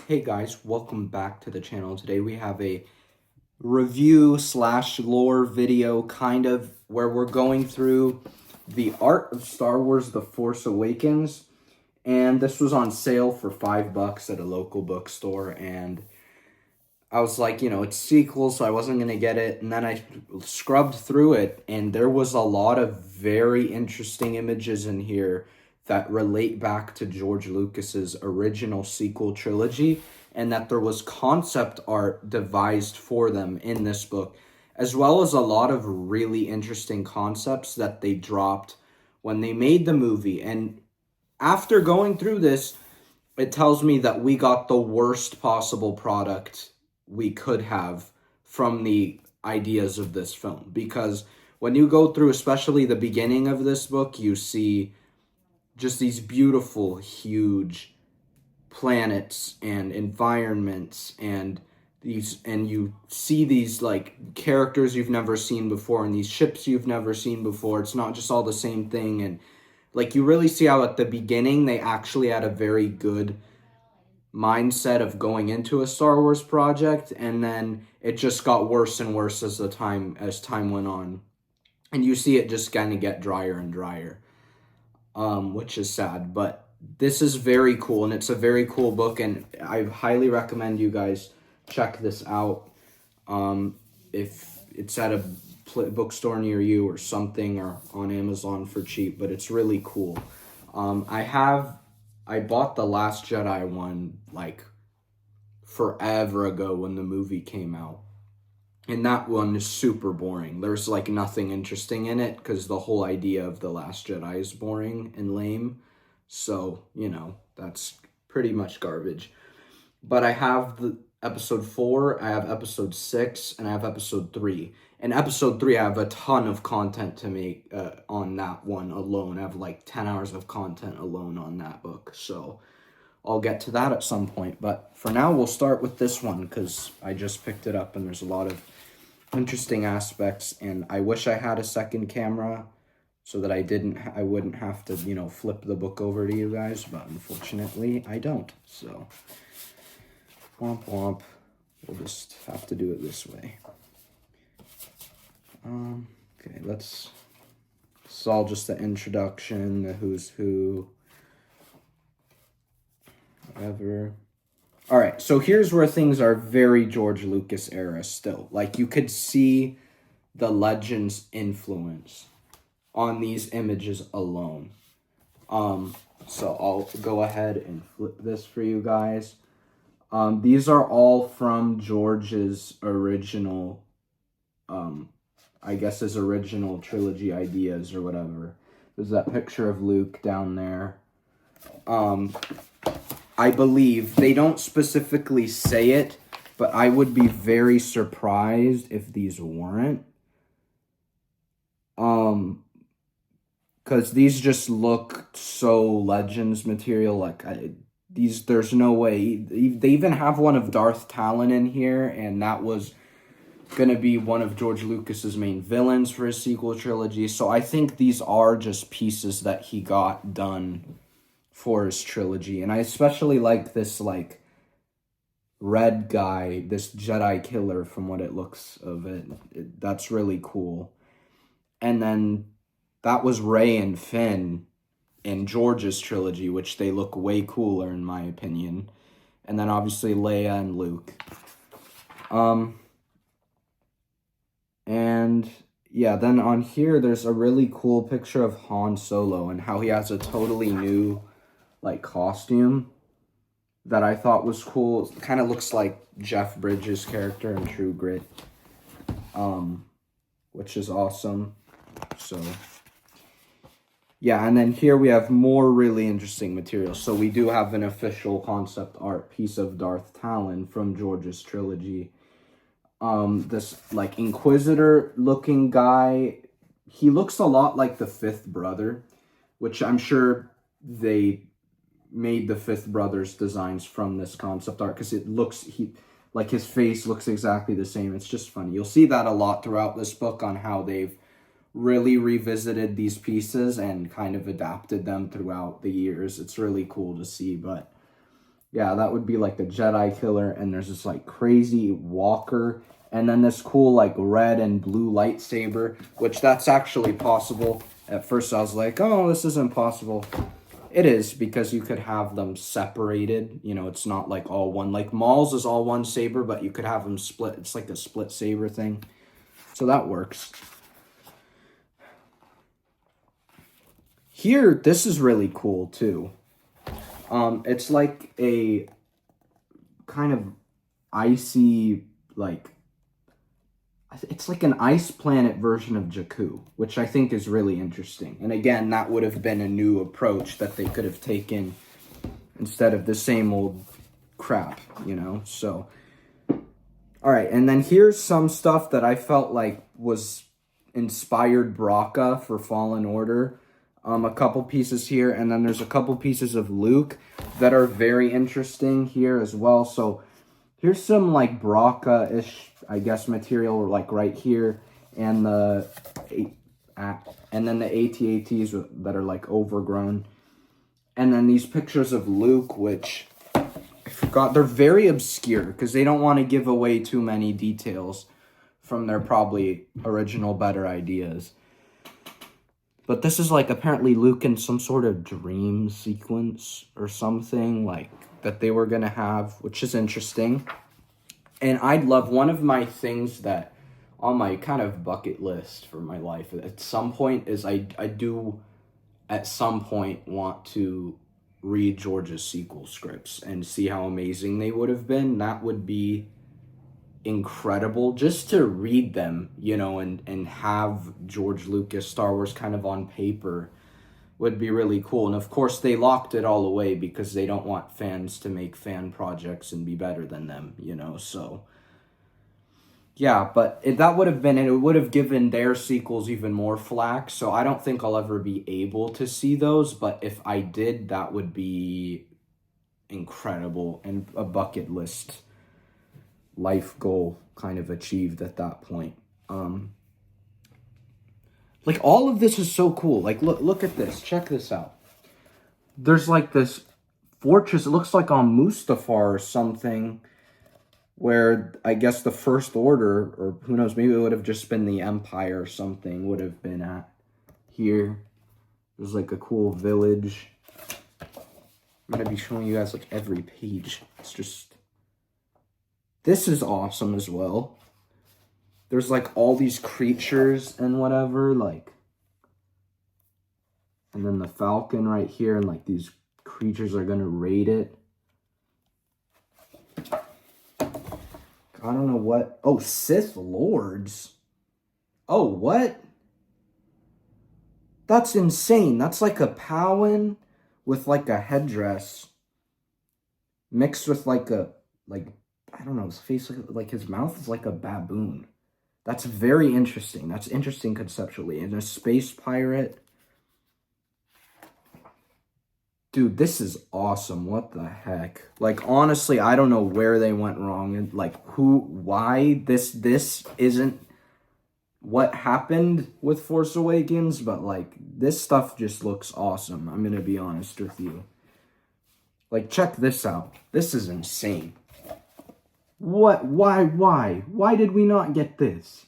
Hey guys, welcome back to the channel. Today we have a review slash lore video kind of where we're going through the art of Star Wars The Force Awakens. And this was on sale for $5 at a local bookstore, and I was like, it's sequel, so I wasn't going to get it. And then I scrubbed through it, and there was a lot of very interesting images in here that relate back to George Lucas's original sequel trilogy, and that there was concept art devised for them in this book, as well as a lot of really interesting concepts that they dropped when they made the movie. And after going through this, it tells me that we got the worst possible product we could have from the ideas of this film. Because when you go through, especially the beginning of this book, you see just these beautiful, huge planets and environments, and you see these like characters you've never seen before and these ships you've never seen before. It's not just all the same thing. And like, you really see how at the beginning they actually had a very good mindset of going into a Star Wars project, and then it just got worse and worse as time went on. And you see it just kind of get drier and drier, which is sad. But this is very cool, and it's a very cool book, and I highly recommend you guys check this out. If it's at a bookstore near you or something, or on Amazon for cheap, but it's really cool. I bought The Last Jedi one like forever ago when the movie came out. And that one is super boring. There's like nothing interesting in it because the whole idea of The Last Jedi is boring and lame. So, that's pretty much garbage. But I have the episode 4, I have episode 6, and I have episode 3. In episode 3, I have a ton of content to make on that one alone. I have like 10 hours of content alone on that book. So I'll get to that at some point. But for now, we'll start with this one because I just picked it up and there's a lot of interesting aspects. And I wish I had a second camera so that I wouldn't have to, flip the book over to you guys. But unfortunately, I don't. So womp womp. We'll just have to do it this way. Okay, this is all just the introduction, the who's who, whatever. All right, so here's where things are very George Lucas era still. Like, you could see the Legends influence on these images alone. So I'll go ahead and flip this for you guys. These are all from George's original, I guess his original trilogy ideas or whatever. There's that picture of Luke down there. I believe, they don't specifically say it, but I would be very surprised if these weren't. Because these just look so Legends material, like, there's no way. They even have one of Darth Talon in here, and that was going to be one of George Lucas's main villains for his sequel trilogy. So I think these are just pieces that he got done for his trilogy. And I especially like this, like, red guy, this Jedi killer, from what it looks of it. That's really cool. And then that was Rey and Finn in George's trilogy, which they look way cooler in my opinion. And then obviously Leia and Luke. And yeah, then on here there's a really cool picture of Han Solo and how he has a totally new like costume that I thought was cool. It kind of looks like Jeff Bridges' character in True Grit, which is awesome. So yeah, and then here we have more really interesting material. So we do have an official concept art piece of Darth Talon from George's trilogy. This like Inquisitor looking guy, he looks a lot like the fifth brother, which I'm sure they made the fifth brother's designs from this concept art because it looks, like his face looks exactly the same. It's just funny. You'll see that a lot throughout this book on how they've really revisited these pieces and kind of adapted them throughout the years. It's really cool to see. But Yeah, that would be like a Jedi killer, and there's this like crazy walker, and then this cool like red and blue lightsaber, which that's actually possible. At first I was like, oh, this isn't possible. It is, because you could have them separated. You know, it's not like all one. Like Maul's is all one saber, but you could have them split. It's like a split saber thing. So that works. Here, this is really cool too. It's like a kind of icy, like, it's like an ice planet version of Jakku, which I think is really interesting. And again, that would have been a new approach that they could have taken instead of the same old crap, you know? So, all right, and then here's some stuff that I felt like was inspired Braca for Fallen Order. A couple pieces here, and then there's a couple pieces of Luke that are very interesting here as well. So here's some like Braca-ish, I guess, material like right here, and then the AT-ATs that are like overgrown, and then these pictures of Luke, which I forgot, they're very obscure because they don't want to give away too many details from their probably original better ideas. But this is like apparently Luke in some sort of dream sequence or something like that they were going to have, which is interesting. And I'd love, one of my things that on my kind of bucket list for my life at some point is I do at some point want to read George's sequel scripts and see how amazing they would have been. That would be incredible just to read them, you know, and have George Lucas Star Wars kind of on paper would be really cool. And of course they locked it all away because they don't want fans to make fan projects and be better than them, you know. So yeah, but that would have been, and it would have given their sequels even more flack. So I don't think I'll ever be able to see those, but if I did, that would be incredible and a bucket list life goal kind of achieved at that point. Like all of this is so cool. Like look at this. Check this out. There's like this fortress. It looks like on Mustafar or something, where I guess the First Order, or who knows, maybe it would have just been the Empire or something, would have been at here. There's like a cool village. I'm gonna be showing you guys like every page. It's just, this is awesome as well. There's like all these creatures and whatever, like, and then the Falcon right here, and like these creatures are gonna raid it. I don't know what. Oh, Sith Lords. Oh, what? That's insane. That's like a Powin with like a headdress mixed with like a, like, I don't know, his face, like his mouth is like a baboon. That's very interesting. That's interesting conceptually. And a space pirate. Dude, this is awesome. What the heck? Like, honestly, I don't know where they went wrong. And like, why this isn't what happened with Force Awakens, but like, this stuff just looks awesome. I'm gonna be honest with you. Like, check this out. This is insane. What? Why did we not get this?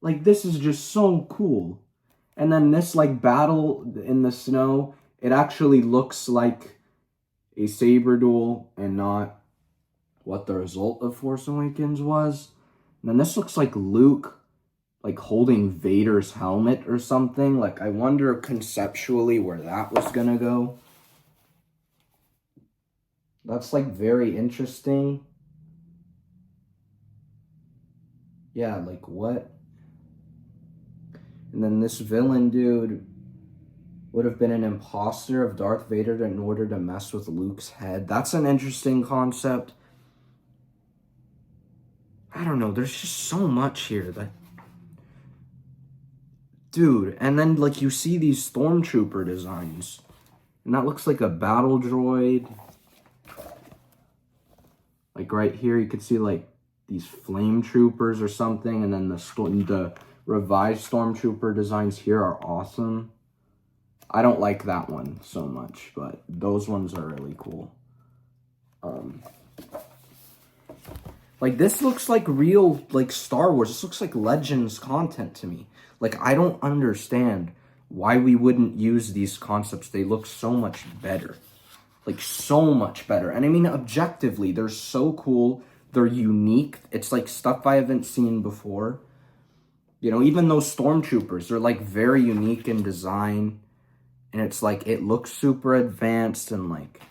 Like, this is just so cool. And then this, like, battle in the snow, it actually looks like a saber duel and not what the result of Force Awakens was. And then this looks like Luke, like, holding Vader's helmet or something. Like, I wonder conceptually where that was gonna go. That's, like, very interesting. Yeah, like, what? And then this villain dude would have been an imposter of Darth Vader in order to mess with Luke's head. That's an interesting concept. I don't know. There's just so much here that... Dude, and then, like, you see these stormtrooper designs. And that looks like a battle droid. Like, right here, you could see, like, these flame troopers or something, and then the revised stormtrooper designs here are awesome. I don't like that one so much, but those ones are really cool. Like, this looks like real, like, Star Wars. This looks like Legends content to me. Like, I don't understand why we wouldn't use these concepts. They look so much better. Like, so much better. And I mean, objectively, they're so cool. They're unique. It's, like, stuff I haven't seen before. You know, even those stormtroopers, they're, like, very unique in design. And it's, like, it looks super advanced and, like,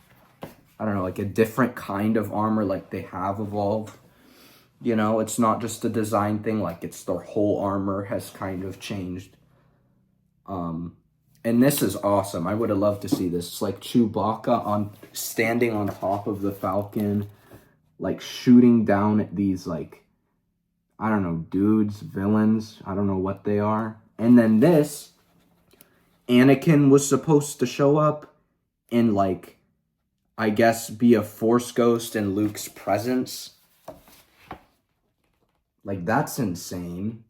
I don't know, like, a different kind of armor, like, they have evolved. You know, it's not just a design thing, like, it's their whole armor has kind of changed. And this is awesome. I would have loved to see this. It's like Chewbacca standing on top of the Falcon, like, shooting down at these, like, I don't know, dudes, villains. I don't know what they are. And then this, Anakin was supposed to show up and, like, I guess be a Force ghost in Luke's presence. Like, that's insane.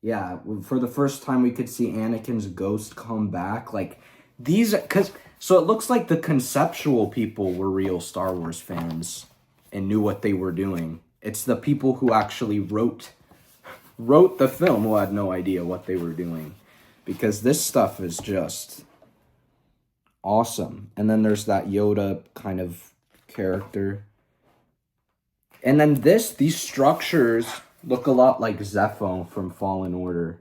Yeah, for the first time we could see Anakin's ghost come back. Like, so it looks like the conceptual people were real Star Wars fans and knew what they were doing. It's the people who actually wrote the film who had no idea what they were doing. Because this stuff is just awesome. And then there's that Yoda kind of character. And then these structures look a lot like Zepho from Fallen Order,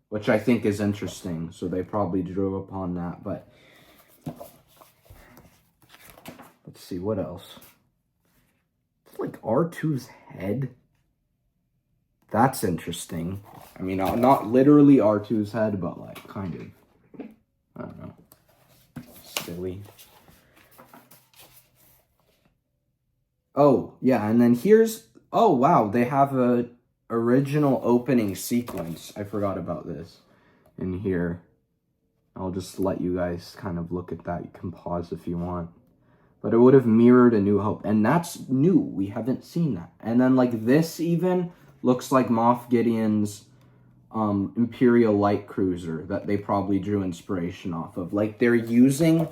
which I think is interesting. So they probably drew upon that. But let's see, what else? It's like R2's head. That's interesting. I mean, not literally R2's head, but like kind of, I don't know, silly. Oh, yeah, and then oh, wow, they have a original opening sequence. I forgot about this in here. I'll just let you guys kind of look at that. You can pause if you want. But it would have mirrored A New Hope, and that's new. We haven't seen that. And then, like, this even looks like Moff Gideon's Imperial Light Cruiser that they probably drew inspiration off of. Like, they're using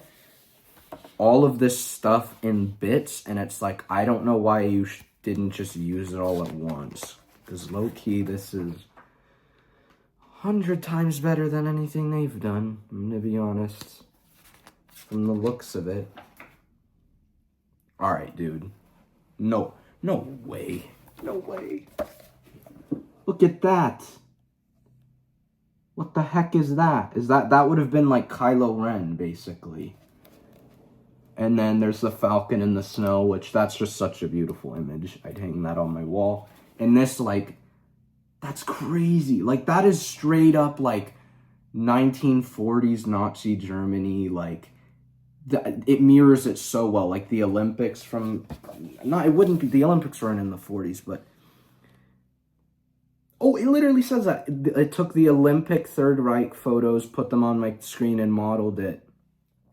all of this stuff in bits, and it's like, I don't know why you didn't just use it all at once. Because low-key, this is 100 times better than anything they've done, I'm gonna be honest. From the looks of it. Alright, dude. No way. No way. Look at that. What the heck is that? That would have been like Kylo Ren, basically. And then there's the Falcon in the snow, which that's just such a beautiful image. I'd hang that on my wall. And this, like, that's crazy. Like, that is straight up, like, 1940s Nazi Germany. Like, it mirrors it so well. Like, the Olympics from... it wouldn't be... The Olympics weren't in the 40s, but... Oh, it literally says that. It took the Olympic Third Reich photos, put them on my screen, and modeled it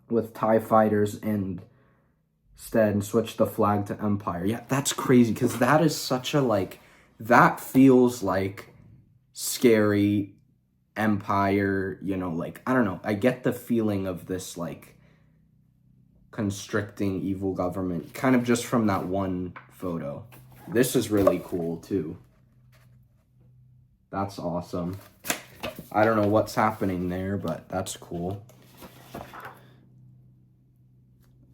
with TIE fighters and switched the flag to Empire. Yeah, that's crazy, because that is such a, like... That feels like scary Empire, you know, like, I don't know. I get the feeling of this, like, constricting evil government, kind of just from that one photo. This is really cool, too. That's awesome. I don't know what's happening there, but that's cool.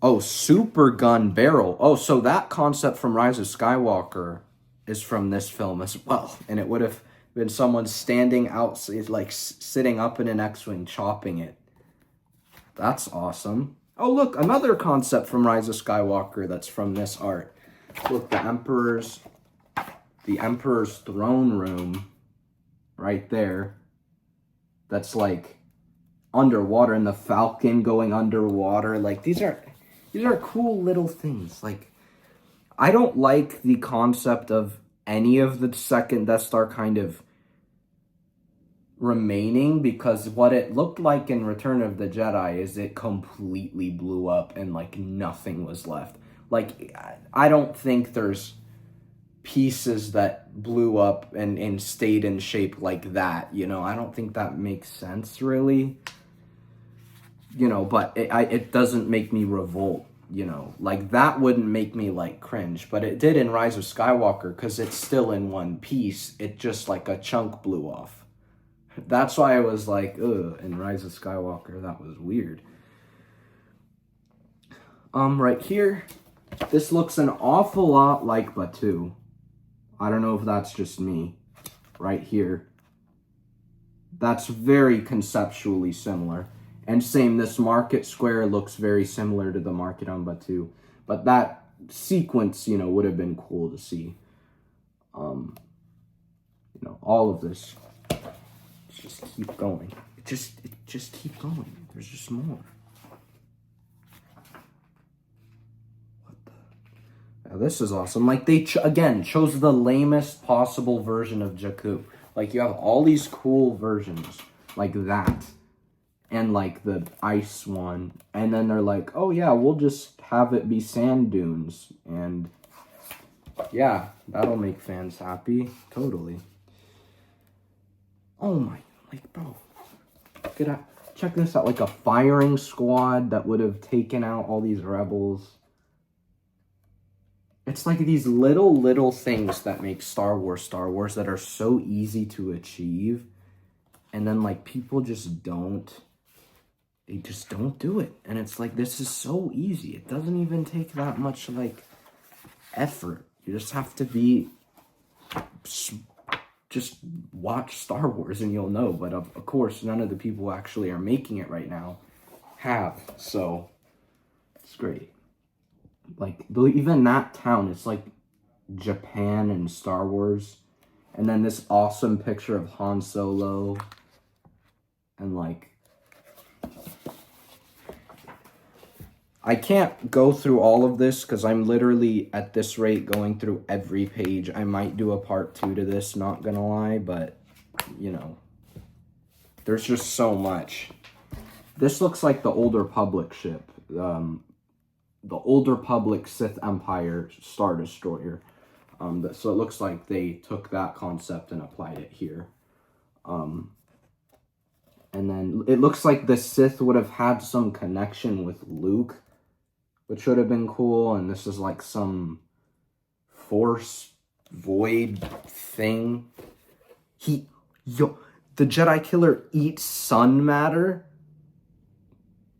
Oh, super gun barrel. Oh, so that concept from Rise of Skywalker is from this film as well. And it would have been someone standing out, like sitting up in an X-Wing, chopping it. That's awesome. Oh, look, another concept from Rise of Skywalker that's from this art. Look, the Emperor's throne room right there. That's like underwater, and the Falcon going underwater. Like, these are cool little things. Like, I don't like the concept of any of the second Death Star kind of remaining, because what it looked like in Return of the Jedi is it completely blew up and, like, nothing was left. Like, I don't think there's pieces that blew up and stayed in shape like that, you know? I don't think that makes sense, really. You know, but it doesn't make me revolt. you know, like that wouldn't make me like cringe, but it did in Rise of Skywalker because it's still in one piece. It just like a chunk blew off. That's why I was like, ugh, in Rise of Skywalker, that was weird. Right here, this looks an awful lot like Batuu. I don't know if that's just me. Right here. That's very conceptually similar. And same, this market square looks very similar to the market on Batuu. But that sequence, you know, would have been cool to see. You know, all of this. Just keep going. It just keep going. There's just more. What the? Now, this is awesome. Like, they, again, chose the lamest possible version of Jakku. Like, you have all these cool versions. Like that. And, like, the ice one. And then they're like, oh, yeah, we'll just have it be sand dunes. And, yeah, that'll make fans happy. Totally. Oh, my, like, bro. Check this out. Like, a firing squad that would have taken out all these rebels. It's like these little things that make Star Wars that are so easy to achieve. And then, like, people just don't. They just don't do it. And it's like, this is so easy. It doesn't even take that much, like, effort. You just have to be... Just watch Star Wars and you'll know. But, of course, none of the people who actually are making it right now have. So, it's great. Like, even that town, it's like Japan and Star Wars. And then this awesome picture of Han Solo. And, like... I can't go through all of this because I'm literally, at this rate, going through every page. I might do a part 2 to this, not gonna lie, but, you know, there's just so much. This looks like the Old Republic ship. The Old Republic Sith Empire Star Destroyer. So it looks like they took that concept and applied it here. And then it looks like the Sith would have had some connection with Luke, which would have been cool. And this is like some Force void thing. The Jedi Killer eats sun matter?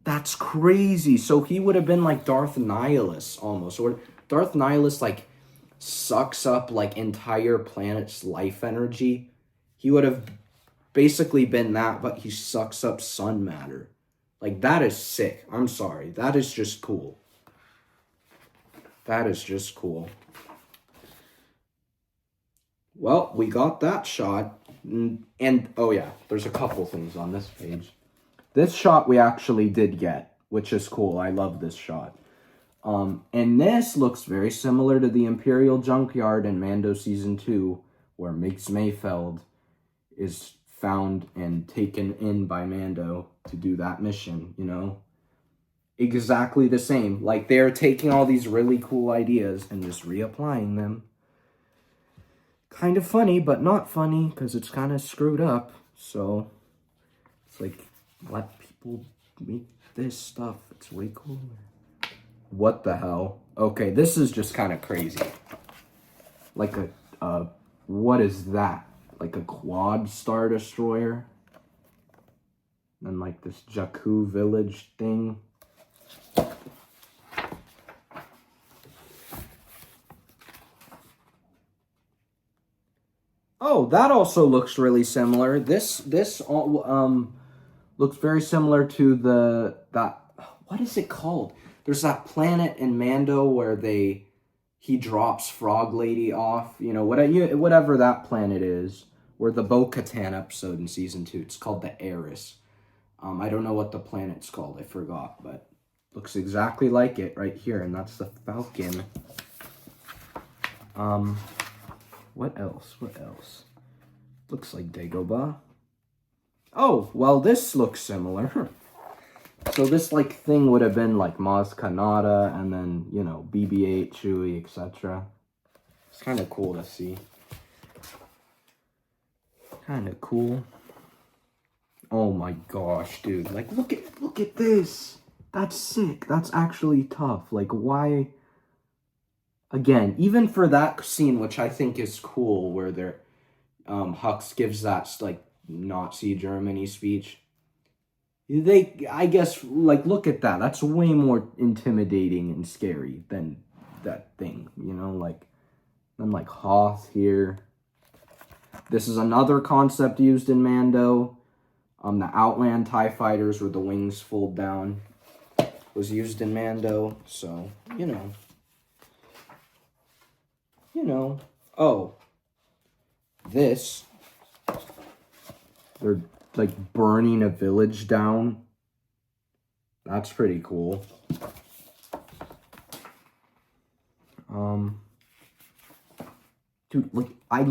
That's crazy. So he would have been like Darth Nihilus almost. Or Darth Nihilus like sucks up like entire planet's life energy. He would have basically been that, but he sucks up sun matter. Like, that is sick. I'm sorry. That is just cool. That is just cool. Well, we got that shot. And oh yeah, there's a couple things on this page. This shot we actually did get, which is cool. I love this shot. And this looks very similar to the Imperial Junkyard in Mando Season 2, where Mix Mayfeld is found and taken in by Mando to do that mission, you know? Exactly the same. Like, they're taking all these really cool ideas and just reapplying them. Kind of funny, but not funny, because it's kind of screwed up. So, it's like, let people make this stuff. It's way cooler. What the hell? Okay, this is just kind of crazy. Like what is that? Like a quad Star Destroyer? And like this Jakku village thing. Oh, that also looks really similar. This looks very similar to what is it called? There's that planet in Mando where he drops Frog Lady off, you know, whatever that planet is, where the Bo-Katan episode in Season 2, it's called the Heiress. I don't know what the planet's called, I forgot, but looks exactly like it right here, and that's the Falcon. What else? Looks like Dagobah. Oh, well, this looks similar. So this, like, thing would have been, like, Maz Kanata, and then, you know, BB-8, Chewie, etc. It's kind of cool to see. Kind of cool. Oh my gosh, dude. Like, look at this. That's sick. That's actually tough. Like, why? Again, even for that scene, which I think is cool, where Hux gives that, like, Nazi Germany speech. I guess, like, look at that. That's way more intimidating and scary than that thing, you know? Like, then, like, Hoth here. This is another concept used in Mando. The Outland TIE fighters, where the wings fold down, was used in Mando. So, you know. Oh, this. They're, like, burning a village down. That's pretty cool. Dude, like, I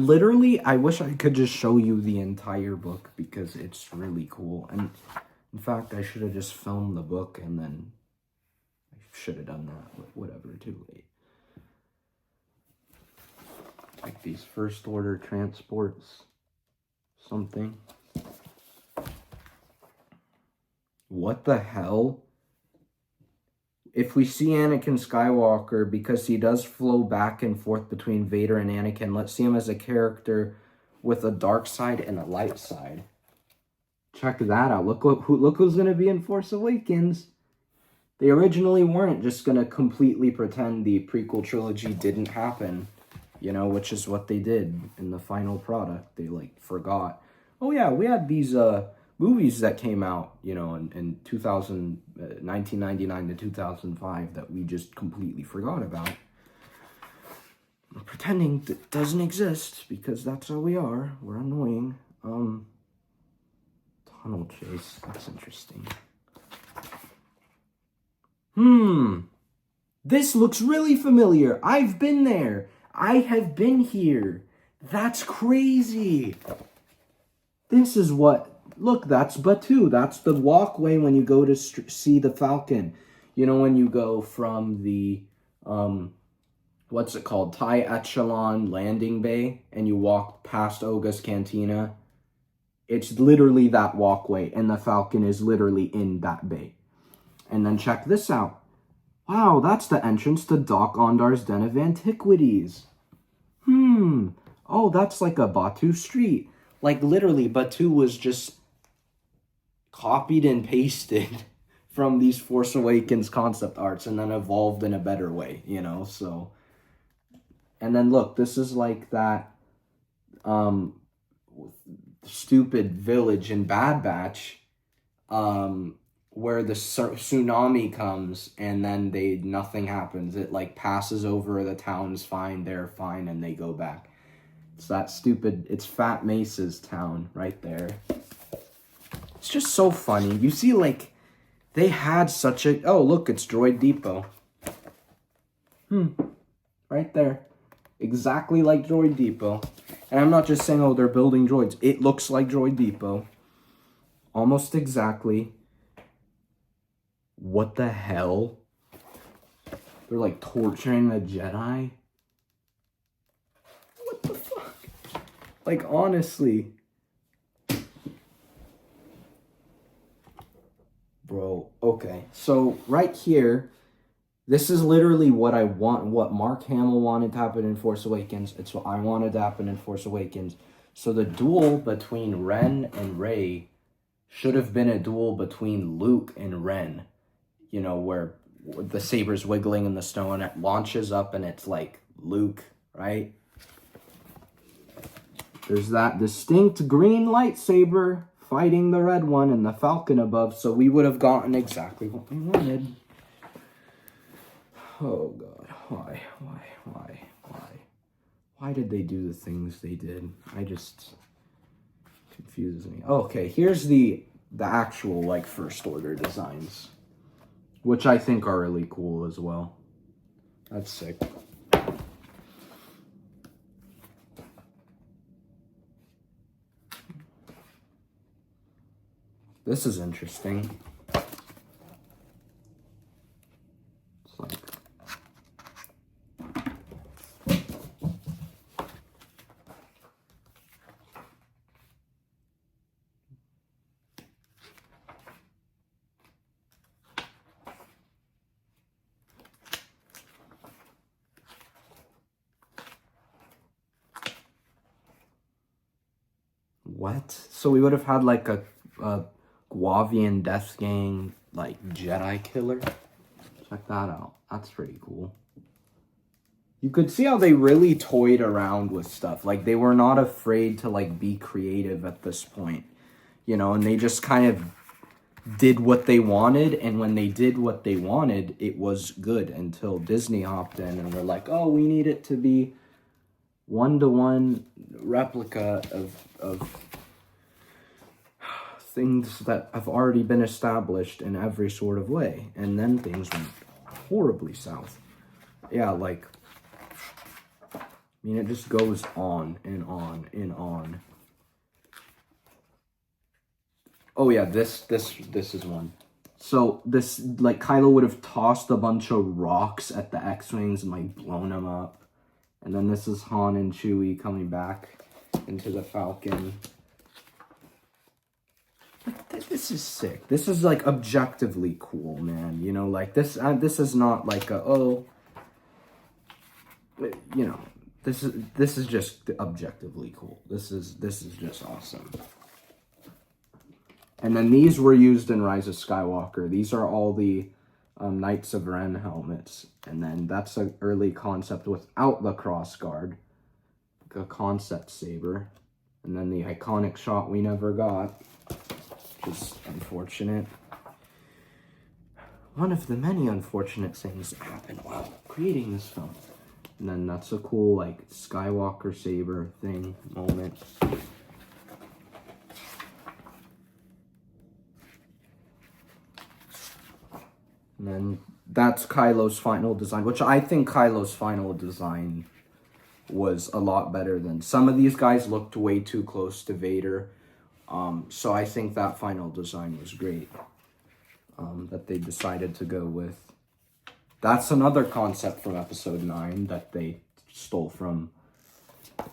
wish I could just show you the entire book, because it's really cool. And, in fact, I should have just filmed the book, and then I should have done that, but whatever, too late. Like these first order transports. Something. What the hell? If we see Anakin Skywalker, because he does flow back and forth between Vader and Anakin, let's see him as a character with a dark side and a light side. Check that out. Look who's going to be in Force Awakens. They originally weren't just going to completely pretend the prequel trilogy didn't happen, you know, which is what they did in the final product. They, like, forgot. Oh, yeah, we had these movies that came out, you know, in 1999 to 2005 that we just completely forgot about. We're pretending that doesn't exist, because that's how we are. We're annoying. Tunnel chase. That's interesting. This looks really familiar. I've been there. I have been here. That's crazy. This is what... Look, that's Batuu. That's the walkway when you go to see the Falcon. You know, when you go from the... what's it called? TIE Echelon Landing Bay, and you walk past Oga's Cantina. It's literally that walkway, and the Falcon is literally in that bay. And then check this out. Wow, that's the entrance to Doc Ondar's Den of Antiquities. Oh, that's like a Batuu street. Like, literally, Batuu was just copied and pasted from these Force Awakens concept arts and then evolved in a better way, you know, so. And then, look, this is like that stupid village in Bad Batch, where the tsunami comes and then nothing happens. It, like, passes over, the town's fine, they're fine, and they go back. It's that stupid, it's Fat Mesa's town right there. It's just so funny. You see, like, they had such a... Oh, look, it's Droid Depot. Right there. Exactly like Droid Depot. And I'm not just saying, oh, they're building droids. It looks like Droid Depot. Almost exactly. What the hell? They're, like, torturing a Jedi? What the fuck? Like, honestly. Bro, okay. So, right here, this is literally what I want, what Mark Hamill wanted to happen in Force Awakens. It's what I wanted to happen in Force Awakens. So the duel between Ren and Rey should have been a duel between Luke and Ren. You know, where the saber's wiggling in the snow and it launches up and it's like Luke, right? There's that distinct green lightsaber fighting the red one and the Falcon above, so we would have gotten exactly what we wanted. Oh, God. Why? Why did they do the things they did? I just... confuses me. Okay, here's the actual, like, First Order designs, which I think are really cool as well. That's sick. This is interesting. It's like... What? So we would have had like a Guavian Death Gang, like, Jedi killer? Check that out. That's pretty cool. You could see how they really toyed around with stuff. Like, they were not afraid to, like, be creative at this point. You know, and they just kind of did what they wanted, and when they did what they wanted, it was good until Disney hopped in and were like, oh, we need it to be one-to-one replica of things that have already been established in every sort of way. And then things went horribly south. Yeah, like, I mean, it just goes on and on and on. Oh yeah, this is one. So this, like, Kylo would have tossed a bunch of rocks at the X-Wings and, like, blown them up. And then this is Han and Chewie coming back into the Falcon. Like, this is sick. This is, like, objectively cool, man. You know, like, this is not like a, oh, you know, this is just objectively cool. This is just awesome. And then these were used in Rise of Skywalker. These are all the Knights of Ren helmets. And then that's an early concept without the cross guard. Like a concept saber. And then the iconic shot we never got. Which is unfortunate. One of the many unfortunate things that happened while creating this film. And then that's a cool, like, Skywalker saber thing moment. And then that's Kylo's final design, which I think Kylo's final design was a lot better than some of these guys looked way too close to Vader. So I think that final design was great that they decided to go with. That's another concept from Episode 9 that they stole from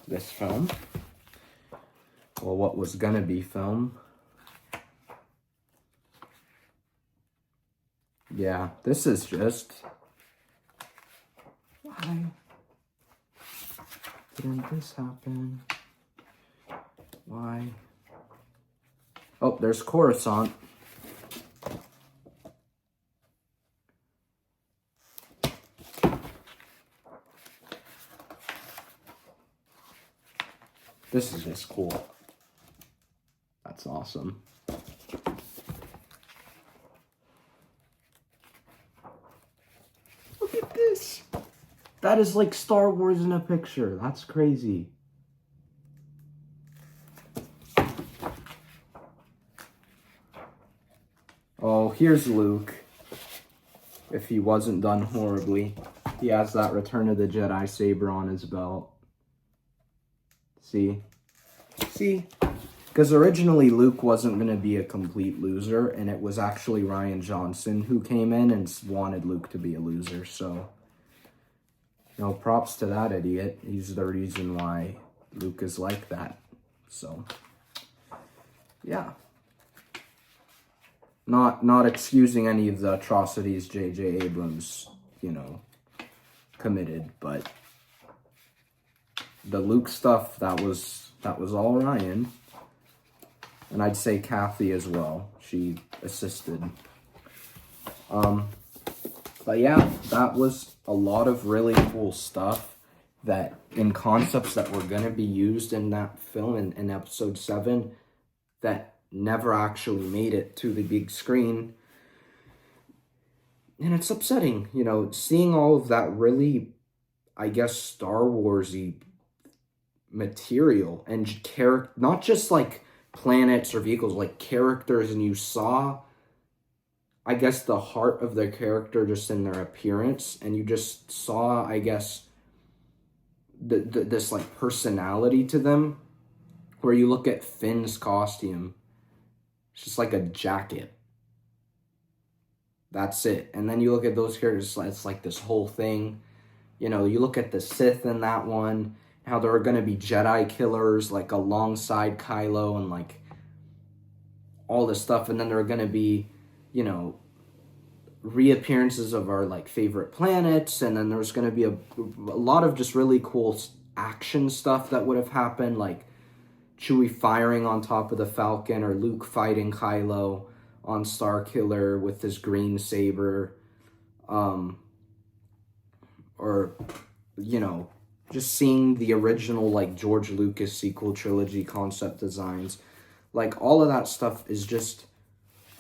this film. Well, what was gonna be film. Yeah, this is just... Why didn't this happen? Why? Oh, there's Coruscant. This is just cool. That's awesome. Look at this. That is like Star Wars in a picture. That's crazy. Oh, here's Luke. If he wasn't done horribly. He has that Return of the Jedi saber on his belt. See? See? Because originally Luke wasn't going to be a complete loser, and it was actually Rian Johnson who came in and wanted Luke to be a loser, so... No, props to that idiot. He's the reason why Luke is like that. So, yeah. Not excusing any of the atrocities J.J. Abrams, you know, committed, but the Luke stuff, that was all Ryan. And I'd say Kathy as well. She assisted. But yeah, that was a lot of really cool stuff that in concepts that were going to be used in that film in episode 7 that never actually made it to the big screen. And it's upsetting, you know, seeing all of that really, I guess, Star Wars-y material and not just like planets or vehicles, like characters, and you saw, I guess, the heart of their character just in their appearance, and you just saw, I guess, this like personality to them, where you look at Finn's costume, it's just like a jacket. That's it. And then you look at those characters, it's like this whole thing. You know, you look at the Sith in that one, how there are going to be Jedi killers, like, alongside Kylo, and, like, all this stuff. And then there are going to be, you know, reappearances of our, like, favorite planets. And then there's going to be a lot of just really cool action stuff that would have happened. Like, Chewie firing on top of the Falcon, or Luke fighting Kylo on Starkiller with his green saber, or, you know, just seeing the original, like, George Lucas sequel trilogy concept designs. Like, all of that stuff is just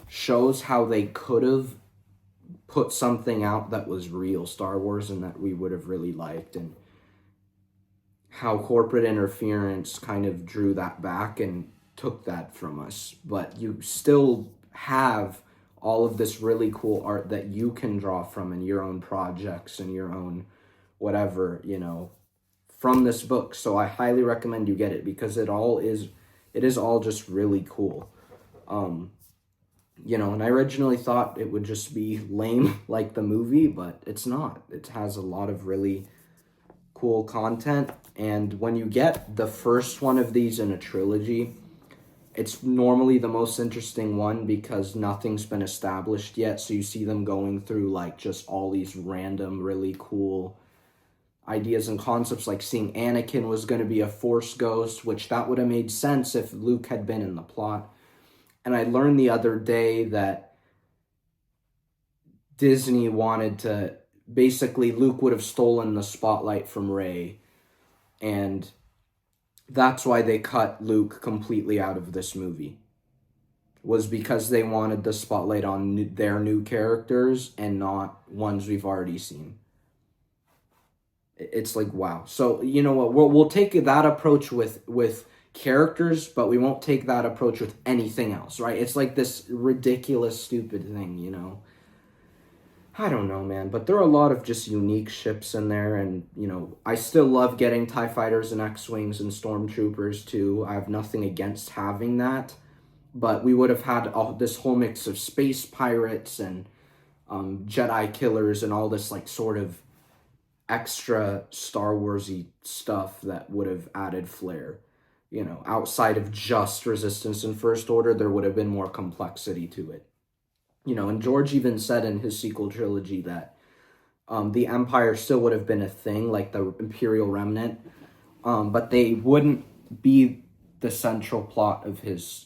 shows how they could have put something out that was real Star Wars and that we would have really liked, and how corporate interference kind of drew that back and took that from us. But you still have all of this really cool art that you can draw from in your own projects and your own whatever, you know, from this book. So I highly recommend you get it, because it is all just really cool. You know, and I originally thought it would just be lame like the movie, but it's not. It has a lot of really cool content, and when you get the first one of these in a trilogy, it's normally the most interesting one because nothing's been established yet, so you see them going through like just all these random really cool ideas and concepts, like seeing Anakin was going to be a Force ghost, which that would have made sense if Luke had been in the plot. And I learned the other day that Disney wanted to, basically Luke would have stolen the spotlight from Rey, and that's why they cut Luke completely out of this movie, was because they wanted the spotlight on their new characters and not ones we've already seen. It's like, wow. So, you know what, we'll take that approach with characters, but we won't take that approach with anything else, right? It's like this ridiculous, stupid thing, you know? I don't know, man, but there are a lot of just unique ships in there, and, you know, I still love getting TIE Fighters and X-Wings and Stormtroopers, too. I have nothing against having that, but we would have had this whole mix of space pirates and Jedi killers and all this, like, sort of extra Star Wars-y stuff that would have added flair. You know, outside of just Resistance and First Order, there would have been more complexity to it. You know, and George even said in his sequel trilogy that the Empire still would have been a thing, like the Imperial Remnant, but they wouldn't be the central plot of his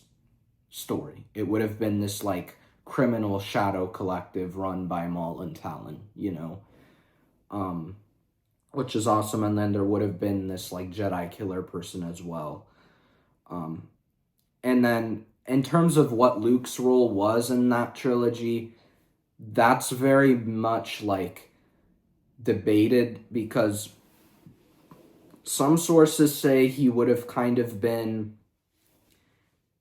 story. It would have been this, like, criminal shadow collective run by Maul and Talon, you know, which is awesome. And then there would have been this, like, Jedi killer person as well. And then in terms of what Luke's role was in that trilogy, that's very much, like, debated, because some sources say he would have kind of been,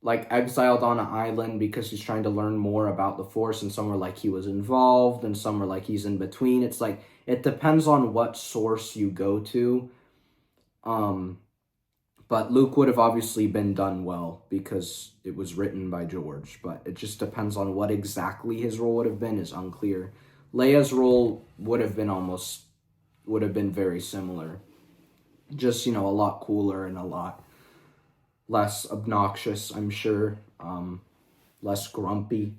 like, exiled on an island because he's trying to learn more about the Force, and some are like he was involved, and some are like he's in between. It's like, it depends on what source you go to. But Luke would have obviously been done well because it was written by George, but it just depends on what exactly his role would have been, is unclear. Leia's role would have been very similar. Just, you know, a lot cooler and a lot less obnoxious, I'm sure. Less grumpy.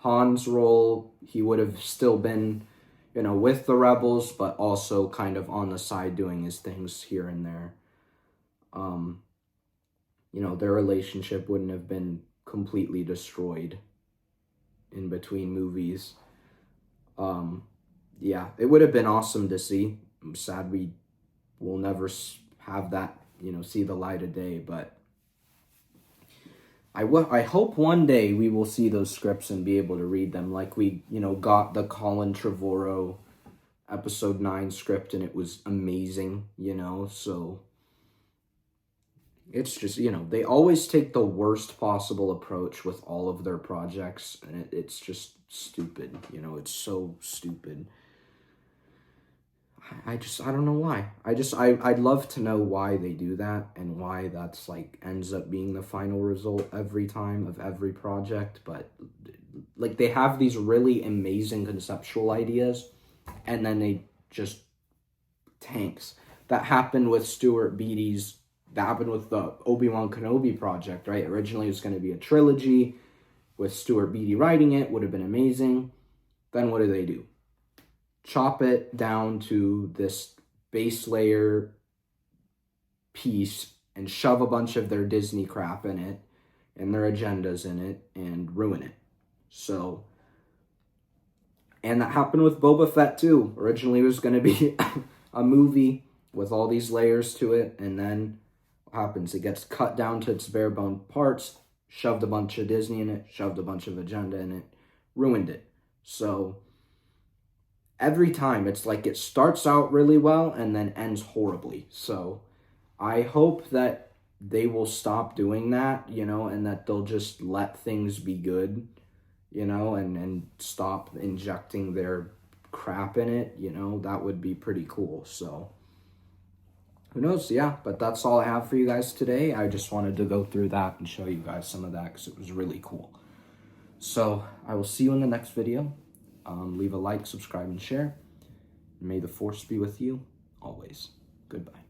Han's role, he would have still been, you know, with the rebels, but also kind of on the side doing his things here and there. You know, their relationship wouldn't have been completely destroyed in between movies. Yeah, it would have been awesome to see. I'm sad we will never have that, you know, see the light of day, but I hope one day we will see those scripts and be able to read them, like we, you know, got the Colin Trevorrow episode 9 script, and it was amazing, you know. So it's just, you know, they always take the worst possible approach with all of their projects, and it's just stupid, you know. It's so stupid. I don't know why. I'd love to know why they do that, and why that's, like, ends up being the final result every time of every project. But, like, they have these really amazing conceptual ideas, and then they just tanks. That happened with that happened with the Obi-Wan Kenobi project, right? Originally it was going to be a trilogy with Stuart Beattie writing it, would have been amazing. Then what do? Chop it down to this base layer piece and shove a bunch of their Disney crap in it and their agendas in it and ruin it. So, and that happened with Boba Fett too. Originally it was going to be a movie with all these layers to it, and then what happens? It gets cut down to its bare bone parts, shoved a bunch of Disney in it, shoved a bunch of agenda in it, ruined it. So every time it's like it starts out really well and then ends horribly. So I hope that they will stop doing that, you know, and that they'll just let things be good, you know, and stop injecting their crap in it, you know. That would be pretty cool. So who knows? Yeah, but that's all I have for you guys today. I just wanted to go through that and show you guys some of that because it was really cool. So I will see you in the next video. Leave a like, subscribe, and share. May the Force be with you always. Goodbye.